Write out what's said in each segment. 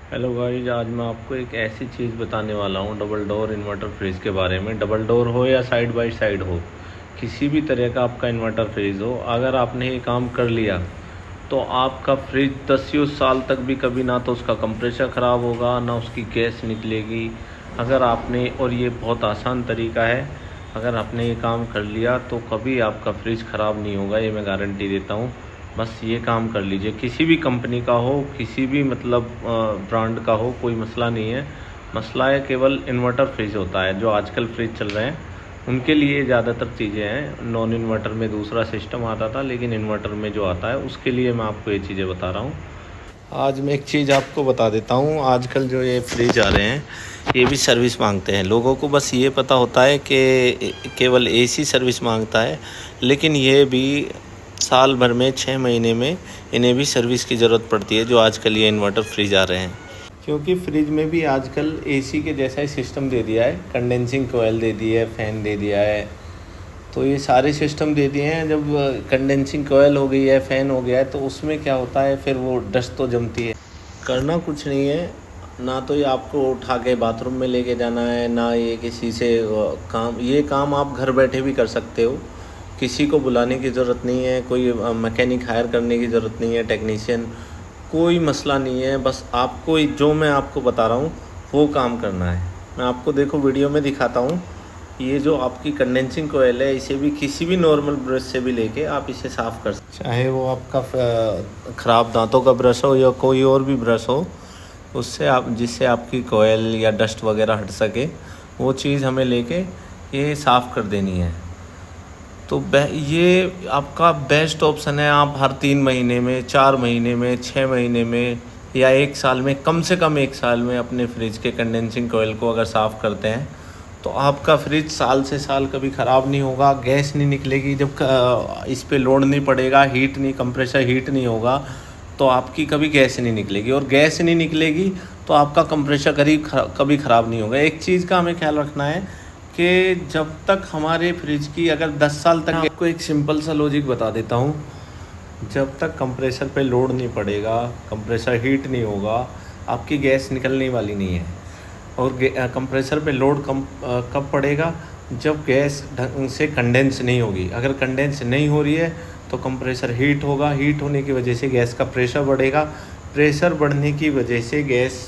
Hello guys, आज मैं आपको एक ऐसी चीज़ बताने वाला हूँ डबल डोर इन्वर्टर फ्रिज के बारे में। डबल डोर हो या साइड बाय साइड हो, किसी भी तरह का आपका इन्वर्टर फ्रिज हो, अगर आपने ये काम कर लिया तो आपका फ्रिज 10 साल तक भी कभी ना तो उसका कंप्रेसर ख़राब होगा ना उसकी गैस निकलेगी। अगर आपने, और ये बहुत आसान तरीका है, अगर आपने ये काम कर लिया तो कभी आपका फ्रिज ख़राब नहीं होगा, ये मैं गारंटी देता हूँ। बस ये काम कर लीजिए, किसी भी कंपनी का हो, किसी भी मतलब ब्रांड का हो, कोई मसला नहीं है। मसला है केवल इन्वर्टर फ्रिज होता है, जो आजकल फ्रिज चल रहे हैं उनके लिए ज़्यादातर चीज़ें हैं। नॉन इन्वर्टर में दूसरा सिस्टम आता था, लेकिन इन्वर्टर में जो आता है उसके लिए मैं आपको ये चीज़ें बता रहा हूँ। आज मैं एक चीज़ आपको बता देता हूँ। आजकल जो ये फ्रिज आ रहे हैं ये भी सर्विस मांगते हैं। लोगों को बस ये पता होता है कि केवल एसी सर्विस मांगता है, लेकिन ये भी साल भर में 6 महीने में इन्हें भी सर्विस की ज़रूरत पड़ती है, जो आजकल ये इन्वर्टर फ्रिज आ रहे हैं। क्योंकि फ्रिज में भी आजकल एसी के जैसा ही सिस्टम दे दिया है, कंडेंसिंग कोयल दे दी है, फ़ैन दे दिया है, तो ये सारे सिस्टम दे दिए हैं। जब कंडेंसिंग कोयल हो गई है, फ़ैन हो गया है, तो उसमें क्या होता है, फिर वो डस्ट तो जमती है। करना कुछ नहीं है, ना तो ये आपको उठा के बाथरूम में लेके जाना है, ना ये किसी से ये काम आप घर बैठे भी कर सकते हो। किसी को बुलाने की ज़रूरत नहीं है, कोई मैकेनिक हायर करने की ज़रूरत नहीं है, टेक्नीशियन, कोई मसला नहीं है। बस आपको जो मैं आपको बता रहा हूँ वो काम करना है। मैं आपको देखो वीडियो में दिखाता हूँ। ये जो आपकी कंडेंसिंग कोयल है, इसे भी किसी भी नॉर्मल ब्रश से भी लेके आप इसे साफ़ कर सकते, चाहे वो आपका ख़राब दांतों का ब्रश हो या कोई और भी ब्रश हो, उससे आप, जिससे आपकी कोयल या डस्ट वगैरह हट सके, वो चीज़ हमें लेके ये साफ़ कर देनी है। तो ये आपका बेस्ट ऑप्शन है। आप हर 3 महीने में, 4 महीने में, 6 महीने में या 1 साल में, कम से कम 1 साल में अपने फ्रिज के कंडेंसिंग कोयल को अगर साफ़ करते हैं तो आपका फ्रिज साल से साल कभी ख़राब नहीं होगा। गैस नहीं निकलेगी, जब इस पे लोड नहीं पड़ेगा, हीट नहीं, कंप्रेसर हीट नहीं होगा, तो आपकी कभी गैस नहीं निकलेगी। और गैस नहीं निकलेगी तो आपका कंप्रेसर कभी ख़राब नहीं होगा। एक चीज़ का हमें ख्याल रखना है कि जब तक हमारे फ्रिज की, अगर 10 साल तक, आपको एक सिंपल सा लॉजिक बता देता हूँ, जब तक कंप्रेसर पे लोड नहीं पड़ेगा, कंप्रेसर हीट नहीं होगा, आपकी गैस निकलने वाली नहीं है। और कंप्रेसर पे लोड कब पड़ेगा, जब गैस ढंग से कंडेंस नहीं होगी। अगर कंडेंस नहीं हो रही है तो कंप्रेसर हीट होगा, हीट होने की वजह से गैस का प्रेशर बढ़ेगा, प्रेशर बढ़ने की वजह से गैस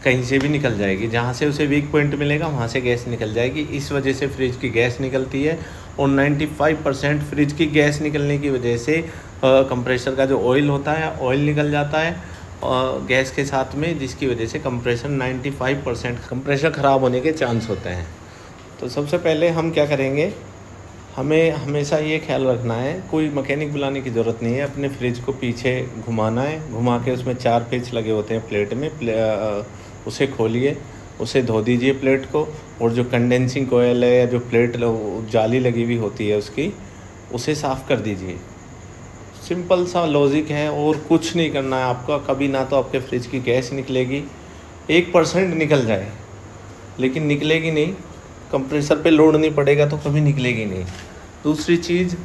कहीं से भी निकल जाएगी, जहाँ से उसे वीक पॉइंट मिलेगा वहाँ से गैस निकल जाएगी। इस वजह से फ्रिज की गैस निकलती है। और 95% फ्रिज की गैस निकलने की वजह से कंप्रेसर का जो ऑयल होता है, ऑयल निकल जाता है गैस के साथ में, जिसकी वजह से कंप्रेसर 95% कंप्रेसर ख़राब होने के चांस होते हैं। तो सबसे पहले हम क्या करेंगे, हमें हमेशा ये ख्याल रखना है, कोई मैकेनिक बुलाने की ज़रूरत नहीं है। अपने फ्रिज को पीछे घुमाना है, घुमा के उसमें 4 पेच लगे होते हैं प्लेट में, उसे खोलिए, उसे धो दीजिए प्लेट को, और जो कंडेंसिंग कोयल है या जो प्लेट जाली लगी हुई होती है उसकी, उसे साफ़ कर दीजिए। सिंपल सा लॉजिक है, और कुछ नहीं करना है आपका। कभी ना तो आपके फ्रिज की गैस निकलेगी, 1% निकल जाए लेकिन निकलेगी नहीं, कंप्रेसर पे लोड नहीं पड़ेगा तो कभी निकलेगी नहीं। दूसरी चीज़,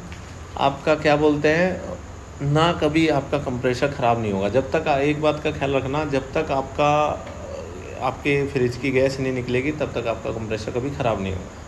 आपका क्या बोलते हैं ना, कभी आपका कंप्रेसर ख़राब नहीं होगा जब तक, एक बात का ख्याल रखना, जब तक आपके फ्रिज की गैस नहीं निकलेगी तब तक आपका कंप्रेसर कभी ख़राब नहीं होगा।